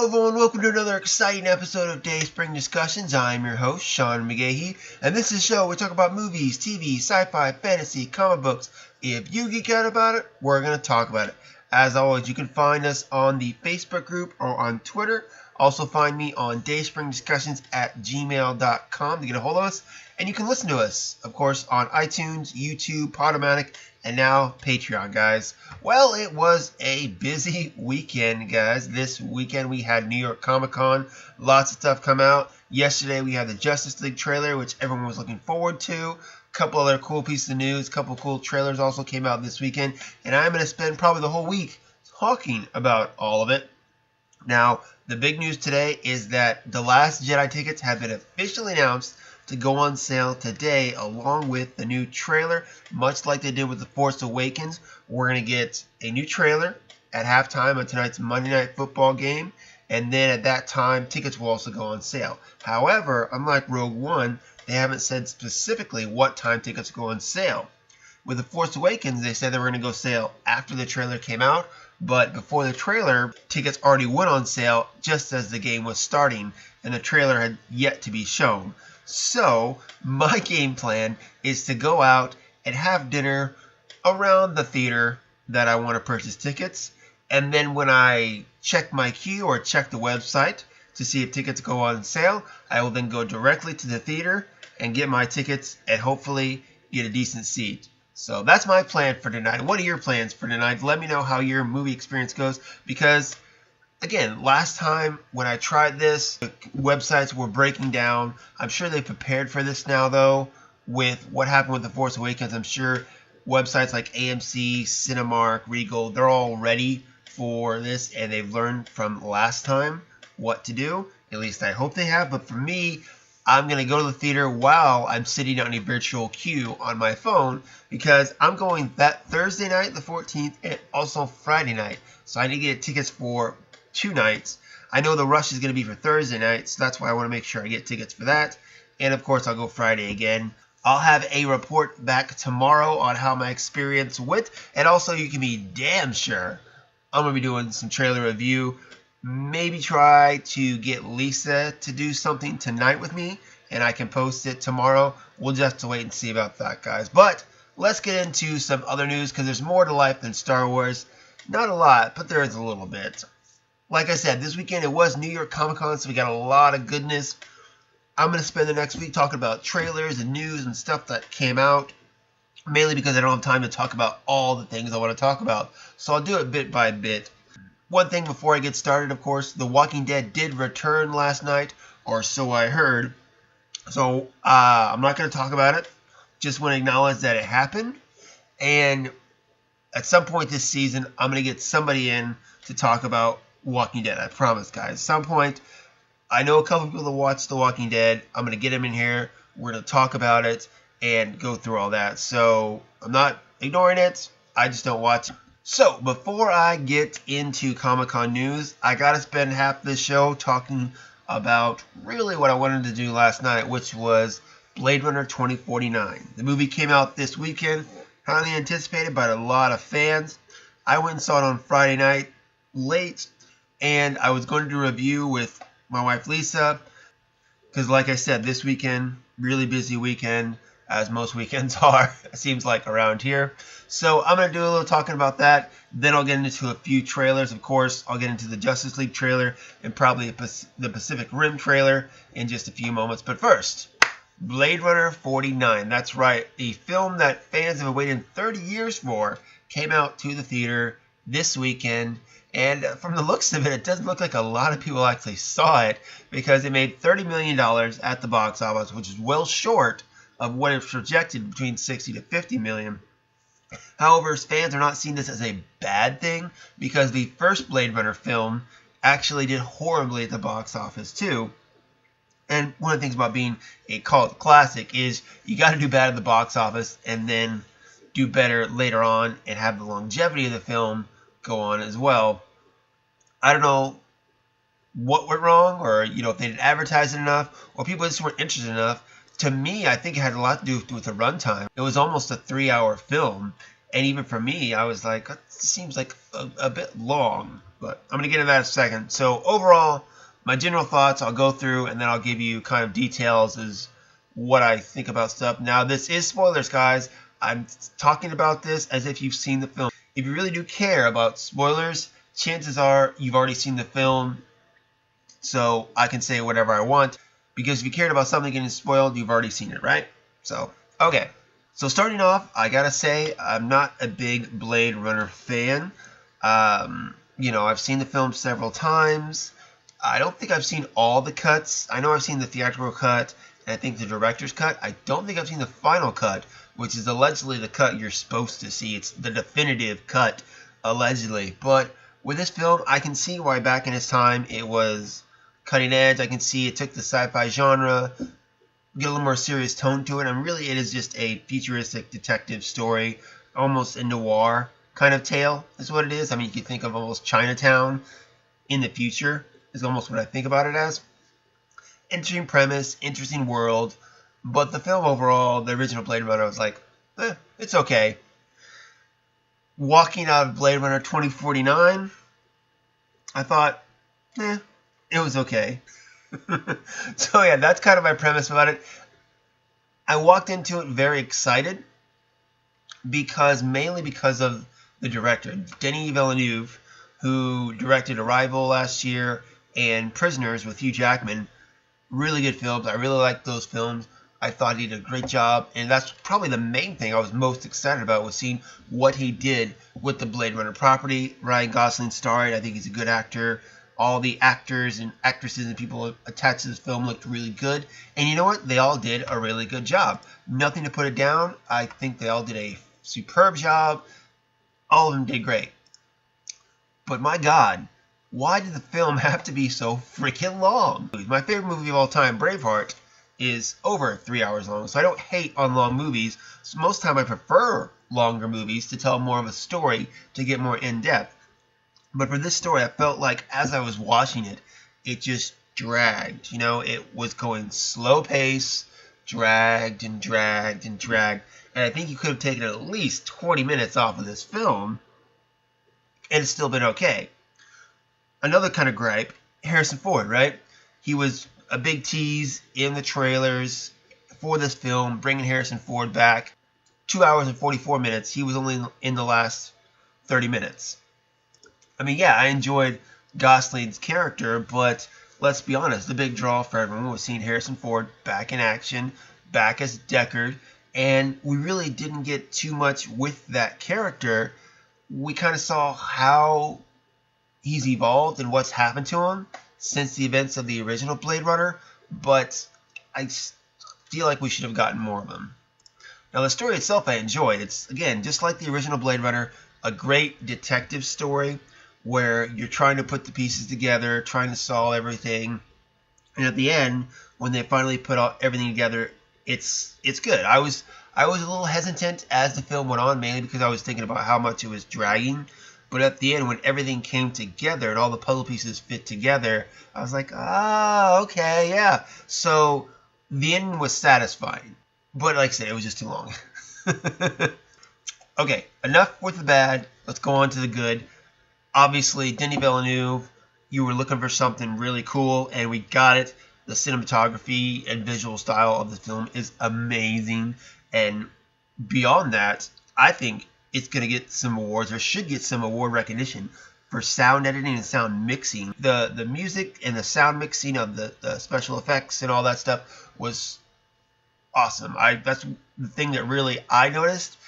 Hello everyone, welcome to another exciting episode of Dayspring Discussions. I'm your host, Sean McGahee, and this is a show where we talk about movies, TV, sci-fi, fantasy, comic books. If you geek out about it, we're going to talk about it. As always, you can find us on the Facebook group or on Twitter. Also find me on dayspringdiscussions@gmail.com to get a hold of us. And you can listen to us, of course, on iTunes, YouTube, Podomatic, and now Patreon, guys. Well, it was a busy weekend, guys. This weekend we had New York Comic Con. Lots of stuff come out. Yesterday we had the Justice League trailer, which everyone was looking forward to. A couple other cool pieces of news. A couple cool trailers also came out this weekend. And I'm going to spend probably the whole week talking about all of it. Now, the big news today is that The Last Jedi tickets have been officially announced to go on sale today, along with the new trailer. Much like they did with The Force Awakens, we're going to get a new trailer at halftime of tonight's Monday Night Football game, and then at that time, tickets will also go on sale. However, unlike Rogue One, they haven't said specifically what time tickets go on sale. With The Force Awakens, they said they were going to go sale after the trailer came out, but before the trailer, tickets already went on sale just as the game was starting, and the trailer had yet to be shown. So, my game plan is to go out and have dinner around the theater that I want to purchase tickets. And then when I check my queue or check the website to see if tickets go on sale, I will then go directly to the theater and get my tickets and hopefully get a decent seat. So that's my plan for tonight. What are your plans for tonight? Let me know how your movie experience goes, because again, last time when I tried this, the websites were breaking down. I'm sure they prepared for this now, though, with what happened with The Force Awakens. I'm sure websites like AMC, Cinemark, Regal, they're all ready for this, and they've learned from last time what to do. At least I hope they have. But for me, I'm going to go to the theater while I'm sitting on a virtual queue on my phone, because I'm going that Thursday night, the 14th, and also Friday night. So I need to get tickets for 2 nights. I know the rush is going to be for Thursday night, so that's why I want to make sure I get tickets for that. And of course, I'll go Friday again. I'll have a report back tomorrow on how my experience went, and also you can be damn sure I'm going to be doing some trailer review. Maybe try to get Lisa to do something tonight with me, and I can post it tomorrow. We'll just have to wait and see about that, guys. But let's get into some other news, because there's more to life than Star Wars. Not a lot, but there is a little bit. Like I said, this weekend it was New York Comic Con, so we got a lot of goodness. I'm going to spend the next week talking about trailers and news and stuff that came out, mainly because I don't have time to talk about all the things I want to talk about. So I'll do it bit by bit. One thing before I get started, of course, The Walking Dead did return last night, or so I heard. So I'm not going to talk about it. Just want to acknowledge that it happened. And at some point this season, I'm going to get somebody in to talk about Walking Dead. I promise, guys. At some point, I know a couple people that watch The Walking Dead. I'm going to get them in here. We're going to talk about it and go through all that. So I'm not ignoring it. I just don't watch it. So before I get into Comic-Con news, I got to spend half this show talking about really what I wanted to do last night, which was Blade Runner 2049. The movie came out this weekend, highly anticipated by a lot of fans. I went and saw it on Friday night, late, and I was going to do a review with my wife Lisa, because like I said, this weekend, really busy weekend, as most weekends are, it seems like around here. So I'm going to do a little talking about that. Then I'll get into a few trailers. Of course, I'll get into the Justice League trailer and probably the Pacific Rim trailer in just a few moments. But first, Blade Runner 49. That's right. The film that fans have been waiting 30 years for came out to the theater this weekend. And from the looks of it, it doesn't look like a lot of people actually saw it, because it made $30 million at the box office, which is well short of what it's projected, between 60 to 50 million. However, fans are not seeing this as a bad thing, because the first Blade Runner film actually did horribly at the box office too. And one of the things about being a cult classic is you got to do bad at the box office and then do better later on and have the longevity of the film go on as well. I don't know what went wrong, or if they didn't advertise it enough, or people just weren't interested enough. To me, I think it had a lot to do with the runtime. It was almost a 3-hour film, and even for me, I was like, it seems like a bit long. But I'm going to get into that in a second. So overall, my general thoughts I'll go through, and then I'll give you kind of details as what I think about stuff. Now, this is spoilers, guys. I'm talking about this as if you've seen the film. If you really do care about spoilers, chances are you've already seen the film, so I can say whatever I want. Because if you cared about something getting spoiled, you've already seen it, right? So, okay. So starting off, I gotta say, I'm not a big Blade Runner fan. I've seen the film several times. I don't think I've seen all the cuts. I know I've seen the theatrical cut, and I think the director's cut. I don't think I've seen the final cut, which is allegedly the cut you're supposed to see. It's the definitive cut, allegedly. But with this film, I can see why back in its time it was cutting edge. I can see it took the sci-fi genre, get a little more serious tone to it, and really it is just a futuristic detective story, almost a noir kind of tale is what it is. I mean, you could think of almost Chinatown in the future is almost what I think about it as. Interesting premise, interesting world, but the film overall, the original Blade Runner, I was like, it's okay. Walking out of Blade Runner 2049, I thought, it was okay. So yeah, that's kind of my premise about it. I walked into it very excited mainly because of the director, Denis Villeneuve, who directed Arrival last year and Prisoners with Hugh Jackman. Really good films. I really liked those films. I thought he did a great job, and that's probably the main thing I was most excited about, was seeing what he did with the Blade Runner property. Ryan Gosling starred. I think he's a good actor. All the actors and actresses and people attached to this film looked really good. And you know what? They all did a really good job. Nothing to put it down. I think they all did a superb job. All of them did great. But my God, why did the film have to be so freaking long? My favorite movie of all time, Braveheart, is over 3 hours long. So I don't hate on long movies. So most of the time I prefer longer movies to tell more of a story, to get more in-depth. But for this story, I felt like as I was watching it, it just dragged. It was going slow pace, dragged and dragged and dragged. And I think you could have taken at least 20 minutes off of this film, and it's still been okay. Another kind of gripe, Harrison Ford, right? He was a big tease in the trailers for this film, bringing Harrison Ford back. 2 hours and 44 minutes. He was only in the last 30 minutes. I mean, yeah, I enjoyed Gosling's character, but let's be honest, the big draw for everyone was seeing Harrison Ford back in action, back as Deckard, and we really didn't get too much with that character. We kind of saw how he's evolved and what's happened to him since the events of the original Blade Runner, but I feel like we should have gotten more of him. Now, the story itself I enjoyed. It's, again, just like the original Blade Runner, a great detective story where you're trying to put the pieces together, trying to solve everything, and at the end, when they finally put everything together, it's good. I was a little hesitant as the film went on, mainly because I was thinking about how much it was dragging. But at the end, when everything came together and all the puzzle pieces fit together, I was like, okay, yeah. So the end was satisfying. But like I said, it was just too long. Okay, enough with the bad. Let's go on to the good. Obviously, Denis Villeneuve, you were looking for something really cool, and we got it. The cinematography and visual style of the film is amazing. And beyond that, I think it's going to get some awards, or should get some award recognition, for sound editing and sound mixing. The music and the sound mixing of the special effects and all that stuff was awesome. That's the thing that really I noticed.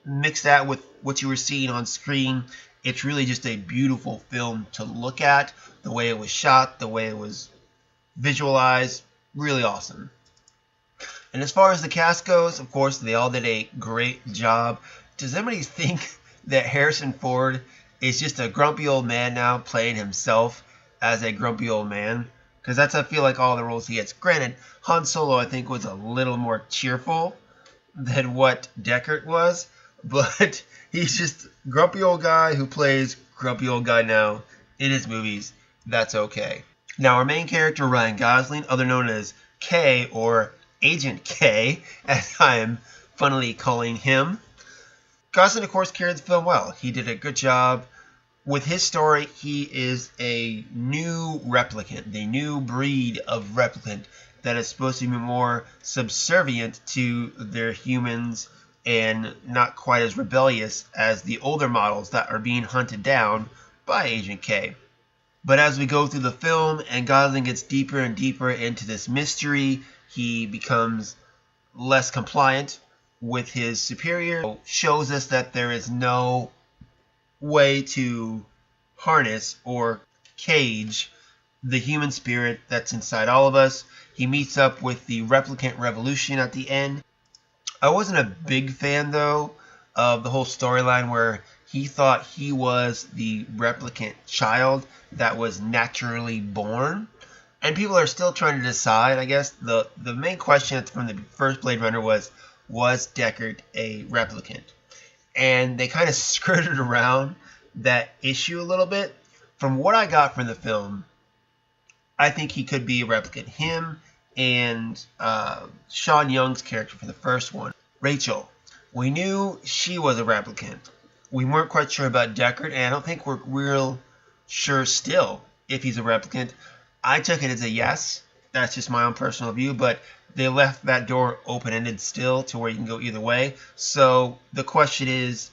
Mix that with what you were seeing on screen. It's really just a beautiful film to look at. The way it was shot, the way it was visualized, really awesome. And as far as the cast goes, of course, they all did a great job. Does anybody think that Harrison Ford is just a grumpy old man now, playing himself as a grumpy old man? Because that's, I feel like, all the roles he gets. Granted, Han Solo, I think, was a little more cheerful than what Deckard was. But he's just a grumpy old guy who plays grumpy old guy now in his movies. That's okay. Now, our main character, Ryan Gosling, other known as K, or Agent K, as I am funnily calling him. Gosling, of course, carried the film well. He did a good job with his story, he is a new replicant, the new breed of replicant that is supposed to be more subservient to their humans and not quite as rebellious as the older models that are being hunted down by Agent K. But as we go through the film and Gosling gets deeper and deeper into this mystery, he becomes less compliant with his superior, shows us that there is no way to harness or cage the human spirit that's inside all of us. He meets up with the replicant revolution at the end. I wasn't a big fan, though, of the whole storyline where he thought he was the replicant child that was naturally born. And people are still trying to decide, I guess. The main question from the first Blade Runner was Deckard a replicant? And they kind of skirted around that issue a little bit. From what I got from the film, I think he could be a replicant. Him and Sean Young's character from the first one, Rachel. We knew she was a replicant. We weren't quite sure about Deckard, and I don't think we're real sure still if he's a replicant. I took it as a yes. That's just my own personal view, but they left that door open-ended still to where you can go either way. So the question is,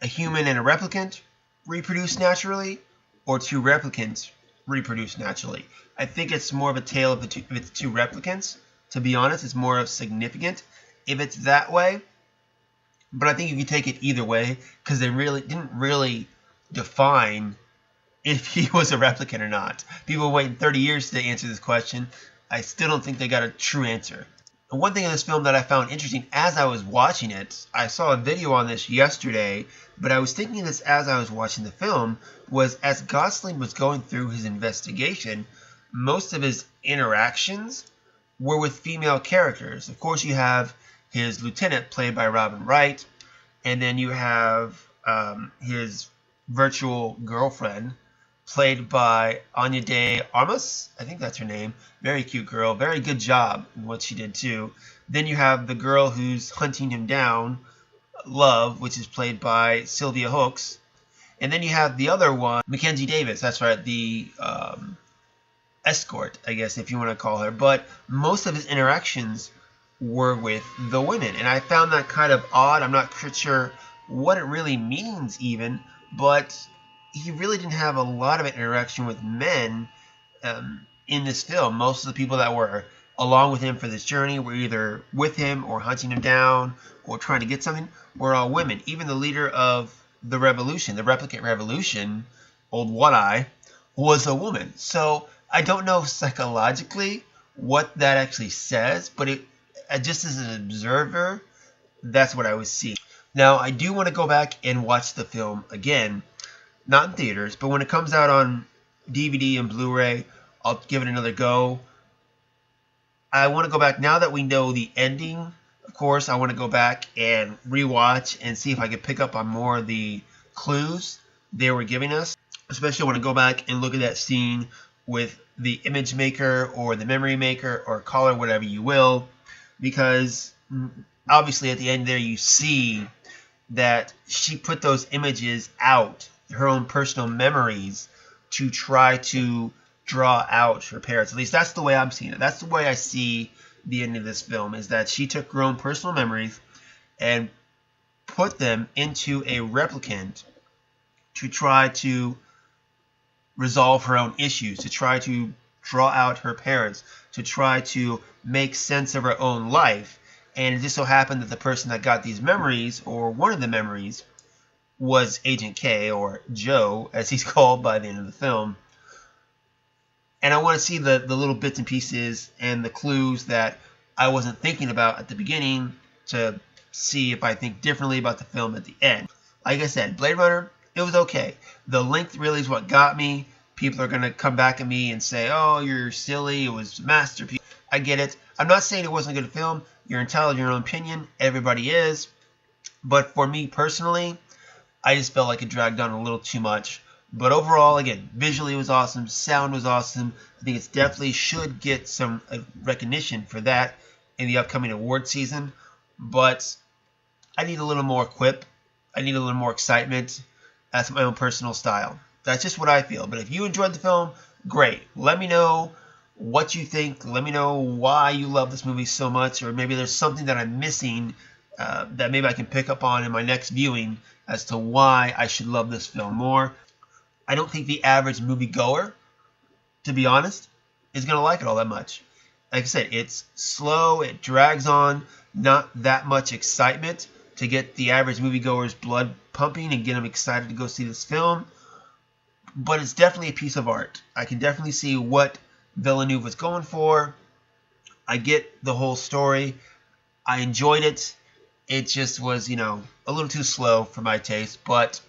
a human and a replicant reproduce naturally, or two replicants reproduce naturally? I think it's more of a tale of the two replicants. To be honest, it's more of significant if it's that way. But I think you can take it either way, because they didn't really define if he was a replicant or not. People waiting 30 years to answer this question. I still don't think they got a true answer. And one thing in this film that I found interesting as I was watching it, I saw a video on this yesterday, but I was thinking this as I was watching the film, was as Gosling was going through his investigation, most of his interactions were with female characters. Of course, you have his lieutenant, played by Robin Wright, and then you have his virtual girlfriend, played by Anya de Armas. I think that's her name. Very cute girl. Very good job in what she did, too. Then you have the girl who's hunting him down, Love, which is played by Sylvia Hooks. And then you have the other one, Mackenzie Davis. That's right, the escort, I guess, if you want to call her. But most of his interactions were with the women. And I found that kind of odd. I'm not sure what it really means even, but he really didn't have a lot of interaction with men in this film. Most of the people that were along with him for this journey were either with him or hunting him down or trying to get something, were all women. Even the leader of the revolution, the replicant revolution, old One-Eye, was a woman. So I don't know psychologically what that actually says, but just as an observer, that's what I was seeing. Now, I do want to go back and watch the film again. Not in theaters, but when it comes out on DVD and Blu-ray, I'll give it another go. I want to go back, now that we know the ending, of course, I want to go back and rewatch and see if I can pick up on more of the clues they were giving us. Especially I want to go back and look at that scene with the image maker or the memory maker, or call it whatever you will, because obviously at the end there you see that she put those images out, her own personal memories, to try to draw out her parents. At least that's the way I'm seeing it. That's the way I see the end of this film, is that she took her own personal memories and put them into a replicant to try to resolve her own issues, to try to draw out her parents, to try to make sense of her own life. And it just so happened that the person that got these memories, or one of the memories, was Agent K, or Joe, as he's called by the end of the film. And I want to see the little bits and pieces and the clues that I wasn't thinking about at the beginning, to see if I think differently about the film at the end. Like I said, Blade Runner, it was okay. The length really is what got me. People are going to come back at me and say, oh, you're silly, it was a masterpiece. I get it. I'm not saying it wasn't a good film. You're entitled to your own opinion. Everybody is. But for me personally, I just felt like it dragged on a little too much. But overall, again, visually it was awesome. Sound was awesome. I think it definitely should get some recognition for that in the upcoming award season. But I need a little more quip. I need a little more excitement. That's my own personal style. That's just what I feel. But if you enjoyed the film, great. Let me know what you think. Let me know why you love this movie so much, or maybe there's something that I'm missing that maybe I can pick up on in my next viewing as to why I should love this film more. I don't think the average moviegoer, to be honest, is going to like it all that much. Like I said, it's slow, it drags on, not that much excitement to get the average moviegoer's blood pumping and get them excited to go see this film. But it's definitely a piece of art. I can definitely see what Villeneuve was going for. I get the whole story. I enjoyed it. It just was, a little too slow for my taste. But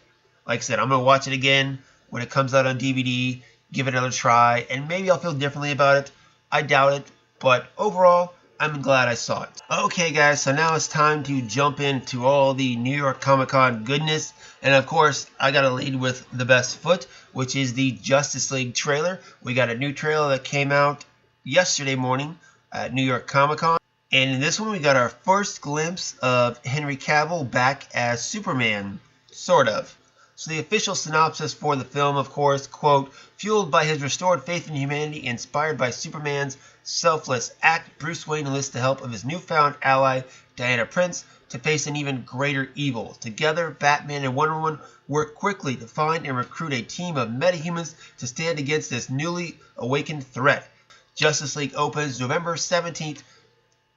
like I said, I'm going to watch it again when it comes out on DVD, give it another try, and maybe I'll feel differently about it. I doubt it, but overall, I'm glad I saw it. Okay, guys, so now it's time to jump into all the New York Comic Con goodness. And of course, I got to lead with the best foot, which is the Justice League trailer. We got a new trailer that came out yesterday morning at New York Comic Con. And in this one, we got our first glimpse of Henry Cavill back as Superman, sort of. So the official synopsis for the film, of course, quote, fueled by his restored faith in humanity, inspired by Superman's selfless act, Bruce Wayne enlists the help of his newfound ally, Diana Prince, to face an even greater evil. Together, Batman and Wonder Woman work quickly to find and recruit a team of metahumans to stand against this newly awakened threat. Justice League opens November 17th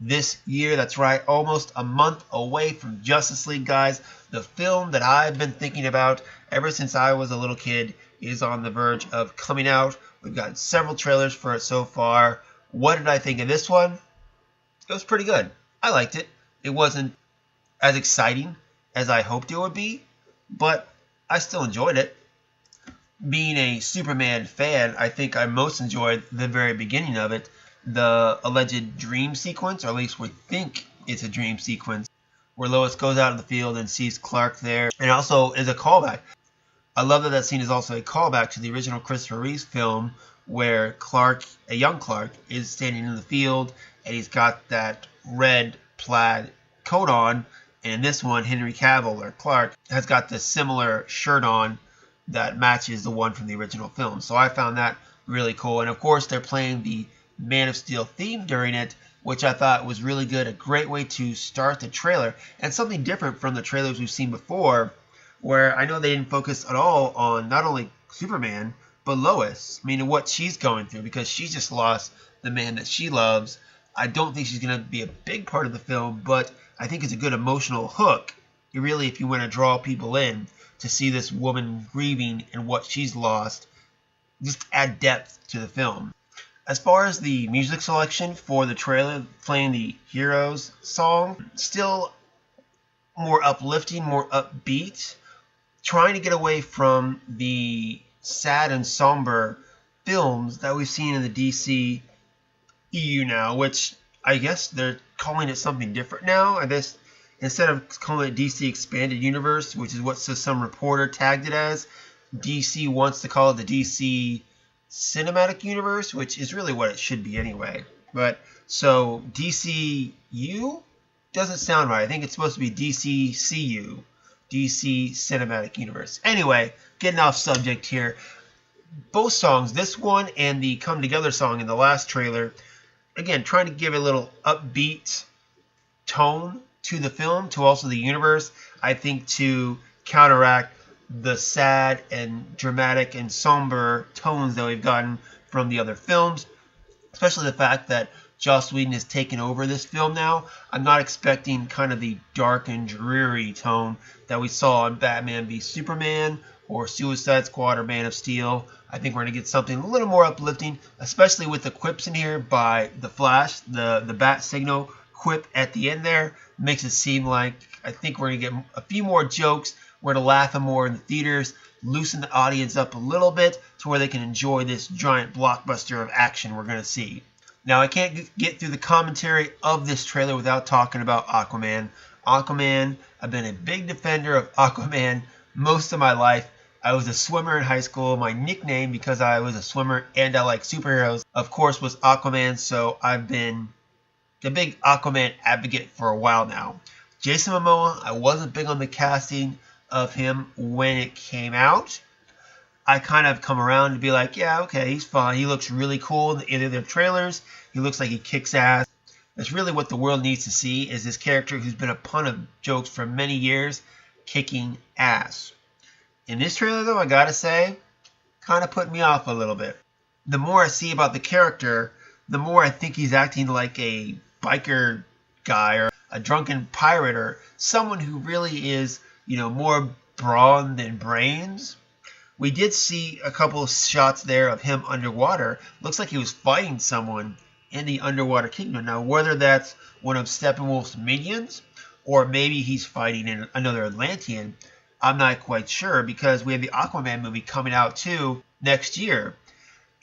this year. That's right, almost a month away from Justice League, guys. The film that I've been thinking about ever since I was a little kid is on the verge of coming out. We've got several trailers for it so far. What did I think of this one? It was pretty good. I liked it. It wasn't as exciting as I hoped it would be, but I still enjoyed it. Being a Superman fan, I think I most enjoyed the very beginning of it, the alleged dream sequence, or at least we think it's a dream sequence, where Lois goes out in the field and sees Clark there, and also is a callback. I love that scene is also a callback to the original Christopher Reeve film, where Clark, a young Clark, is standing in the field, and he's got that red plaid coat on, and in this one, Henry Cavill, or Clark, has got this similar shirt on that matches the one from the original film. So I found that really cool, and of course, they're playing the Man of Steel theme during it, which I thought was really good. A great way to start the trailer, and something different from the trailers we've seen before, where I know they didn't focus at all on not only Superman, but Lois. I mean, what she's going through, because she just lost the man that she loves. I don't think she's going to be a big part of the film, but I think it's a good emotional hook, really, if you want to draw people in to see this woman grieving and what she's lost, just add depth to the film. As far as the music selection for the trailer, playing the Heroes song, still more uplifting, more upbeat, trying to get away from the sad and somber films that we've seen in the DC EU now, which I guess they're calling it something different now. I guess instead of calling it DC Expanded Universe, which is what some reporter tagged it as, DC wants to call it the DC Cinematic Universe, which is really what it should be anyway. But so DCU doesn't sound right. I think it's supposed to be DCCU, DC Cinematic Universe. Anyway, getting off subject here. Both songs, this one and the Come Together song in the last trailer, again, trying to give a little upbeat tone to the film, to also the universe, I think, to counteract the sad and dramatic and somber tones that we've gotten from the other films, especially the fact that Joss Whedon has taken over this film now. I'm not expecting kind of the dark and dreary tone that we saw in Batman v Superman or Suicide Squad or Man of Steel. I think we're going to get something a little more uplifting, especially with the quips in here by The Flash. The bat signal quip at the end there makes it seem like I think we're going to get a few more jokes. We're going to laugh more in the theaters, loosen the audience up a little bit to where they can enjoy this giant blockbuster of action we're going to see. Now, I can't get through the commentary of this trailer without talking about Aquaman. Aquaman, I've been a big defender of Aquaman most of my life. I was a swimmer in high school. My nickname, because I was a swimmer and I like superheroes, of course, was Aquaman. So I've been a big Aquaman advocate for a while now. Jason Momoa, I wasn't big on the casting of him when it came out. I kind of come around to be like, yeah, okay, he's fine. He looks really cool in the trailers. He looks like he kicks ass. That's really what the world needs to see, is this character who's been a pun of jokes for many years, kicking ass. In this trailer, though, I gotta say, kind of put me off a little bit. The more I see about the character, the more I think he's acting like a biker guy or a drunken pirate or someone who really is, more brawn than brains. We did see a couple of shots there of him underwater. Looks like he was fighting someone in the underwater kingdom. Now, whether that's one of Steppenwolf's minions or maybe he's fighting another Atlantean, I'm not quite sure, because we have the Aquaman movie coming out too next year.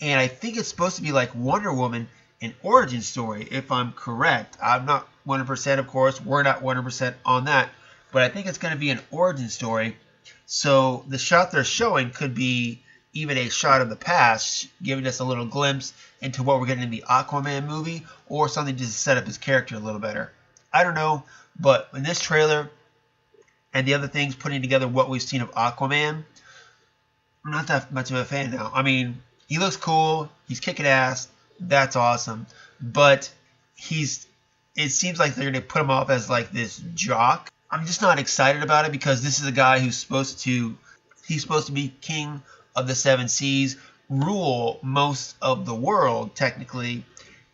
And I think it's supposed to be like Wonder Woman, an origin story, if I'm correct. I'm not 100%, of course. We're not 100% on that. But I think it's going to be an origin story. So the shot they're showing could be even a shot of the past, giving us a little glimpse into what we're getting in the Aquaman movie, or something just to set up his character a little better. I don't know, but in this trailer and the other things putting together what we've seen of Aquaman, I'm not that much of a fan now. I mean, he looks cool, he's kicking ass, that's awesome, but it seems like they're going to put him off as like this jock. I'm just not excited about it, because this is a guy who's supposed to be king of the seven seas, rule most of the world technically,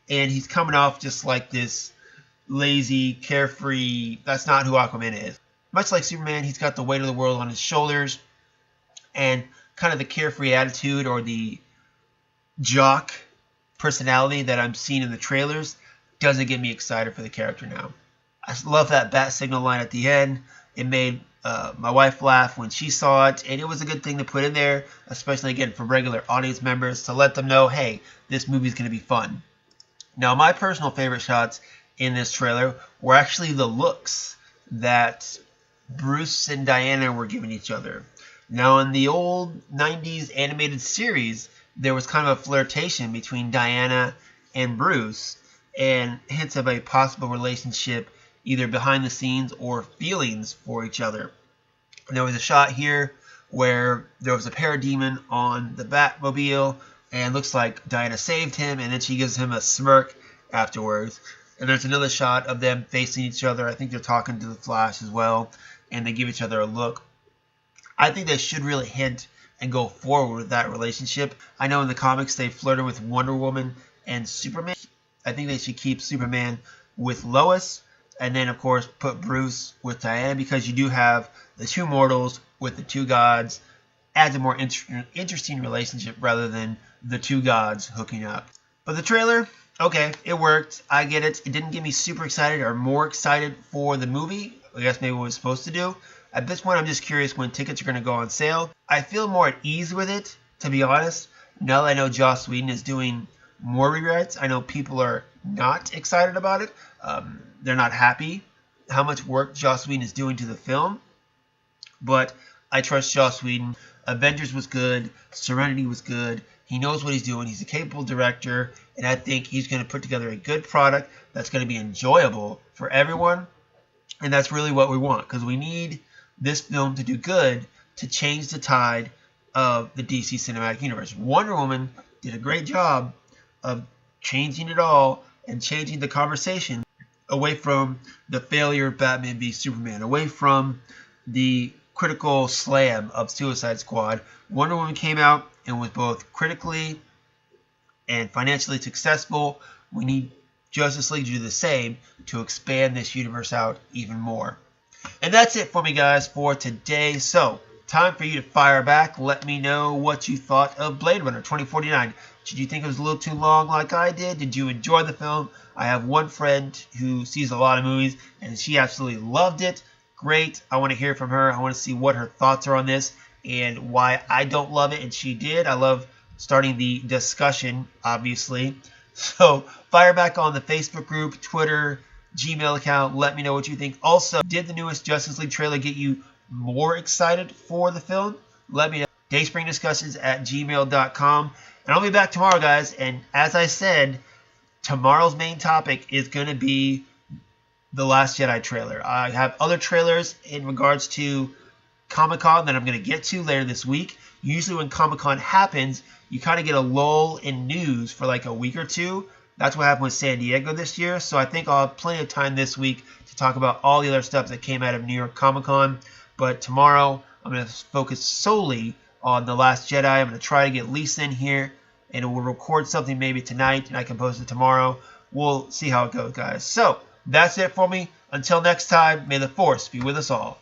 and he's coming off just like this lazy, carefree. That's not who Aquaman is. Much like Superman, he's got the weight of the world on his shoulders, and kind of the carefree attitude or the jock personality that I'm seeing in the trailers doesn't get me excited for the character now. I love that bat signal line at the end. It made my wife laugh when she saw it, and it was a good thing to put in there, especially, again, for regular audience members, to let them know, hey, this movie's going to be fun. Now, my personal favorite shots in this trailer were actually the looks that Bruce and Diana were giving each other. Now, in the old 90s animated series, there was kind of a flirtation between Diana and Bruce, and hints of a possible relationship either behind the scenes or feelings for each other. And there was a shot here where there was a parademon on the Batmobile, and it looks like Diana saved him, and then she gives him a smirk afterwards. And there's another shot of them facing each other. I think they're talking to the Flash as well, and they give each other a look. I think they should really hint and go forward with that relationship. I know in the comics they flirted with Wonder Woman and Superman. I think they should keep Superman with Lois, and then, of course, put Bruce with Diana, because you do have the two mortals with the two gods. Adds a more interesting relationship rather than the two gods hooking up. But the trailer, okay, it worked. I get it. It didn't get me super excited or more excited for the movie. I guess maybe what it was supposed to do. At this point, I'm just curious when tickets are going to go on sale. I feel more at ease with it, to be honest. Now that I know Joss Whedon is doing more rewrites, I know people are not excited about it. They're not happy how much work Joss Whedon is doing to the film. But I trust Joss Whedon. Avengers was good. Serenity was good. He knows what he's doing. He's a capable director. And I think he's going to put together a good product that's going to be enjoyable for everyone. And that's really what we want, because we need this film to do good to change the tide of the DC Cinematic Universe. Wonder Woman did a great job of changing it all and changing the conversation away from the failure of Batman v Superman, away from the critical slam of Suicide Squad. Wonder Woman came out and was both critically and financially successful. We need Justice League to do the same to expand this universe out even more. And that's it for me, guys, for today. So, time for you to fire back. Let me know what you thought of Blade Runner 2049. Did you think it was a little too long like I did? Did you enjoy the film? I have one friend who sees a lot of movies, and she absolutely loved it. Great. I want to hear from her. I want to see what her thoughts are on this and why I don't love it, and she did. I love starting the discussion, obviously. So, fire back on the Facebook group, Twitter, Gmail account. Let me know what you think. Also, did the newest Justice League trailer get you more excited for the film? Let me know. dayspringdiscussions@gmail.com. And I'll be back tomorrow, guys. And as I said, tomorrow's main topic is going to be the Last Jedi trailer. I have other trailers in regards to Comic-Con that I'm going to get to later this week. Usually when Comic-Con happens, you kind of get a lull in news for like a week or two. That's what happened with San Diego this year. So I think I'll have plenty of time this week to talk about all the other stuff that came out of New York Comic-Con. But tomorrow, I'm going to focus solely on The Last Jedi. I'm going to try to get Lisa in here, and we'll record something maybe tonight, and I can post it tomorrow. We'll see how it goes, guys. So that's it for me. Until next time, may the Force be with us all.